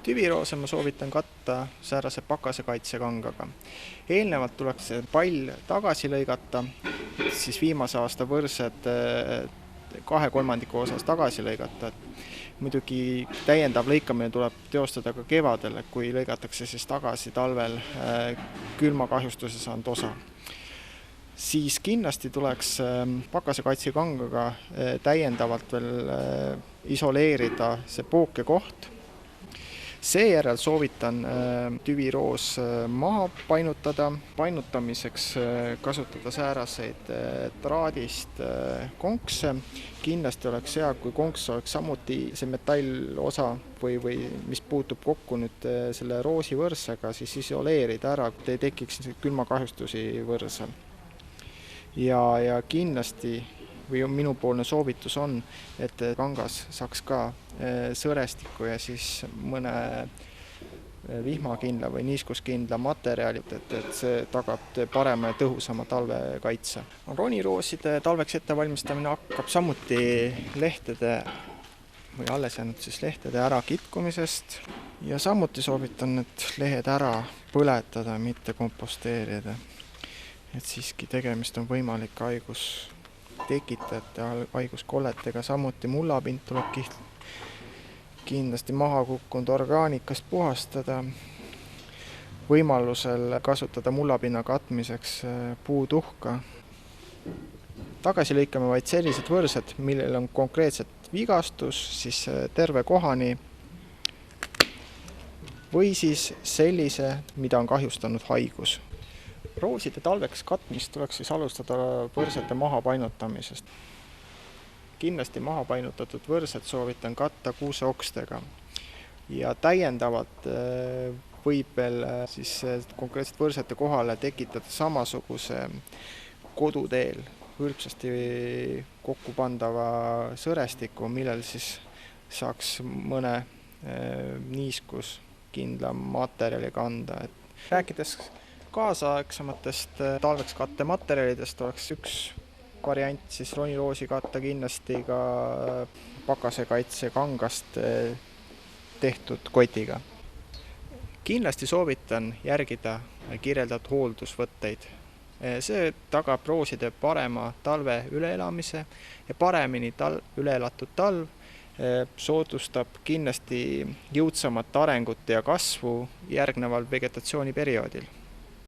Tüviroose ma soovitan katta säärase pakasekaitsekangaga. Eelnevalt tuleks see pall tagasi lõigata, siis viimase aasta võrsed 2/3 osas tagasi lõigata. Muidugi täiendav lõikamine tuleb teostada ka kevadel, kui lõigatakse siis tagasi talvel külmakahjustuse saanud osa. Siis kindlasti tuleks pakasekaitsekangaga täiendavalt veel isoleerida see pookekoht. Seejärel soovitan tüviroos maha painutada. Painutamiseks kasutada sääraseid traadist konkse. Kindlasti oleks hea, kui konks oleks samuti see metallosa või mis puutub kokku nüüd selle roosi võrsega, siis isoleerida ära, et ei tekiks külmakahjustusi võrsal. Ja kindlasti või minupoolne soovitus on, et kangas saaks ka sõrestikku ja siis mõne vihmakindla või niiskuskindla materjali, et see tagab parema ja tõhusama talvekaitse. Ronirooside talveks ettevalmistamine hakkab samuti lehtede või alles jäänud siis lehtede ära kitkumisest ja samuti soovitan need lehed ära põletada, mitte komposteerida. Et siiski tegemist on võimalik haigustekitajate, haiguskolletega, samuti mullapind tuleb kindlasti maha kukkunud orgaanikast puhastada. Võimalusel kasutada mullapinna katmiseks puutuhka. Tagasi lõikame vaid sellised võrsed, millel on konkreetset vigastus, siis terve kohani või siis sellise, mida on kahjustanud haigus. Rooside talveks katmist tuleks siis alustada võrsete maha painutamisest. Kindlasti maha painutatud võrsed soovitan katta kuuseokstega ja täiendavalt võib veel siis konkreetselt võrsete kohale tekitada samasuguse koduteel hõlpsasti kokku pandava sõrestiku, millel siis saaks mõne niiskuskindla materjali kanda. Rääkides kaasaegsematest talveks katte materjalidest oleks üks variant siis roniroosi katta kindlasti ka pakasekaitsekangast tehtud kotiga. Kindlasti soovitan järgida kirjeldatud hooldusvõtteid. See tagab rooside parema talve üleelamise ja paremini üleelatud talv soodustab kindlasti jõudsamat arengut ja kasvu järgneval vegetatsiooniperioodil.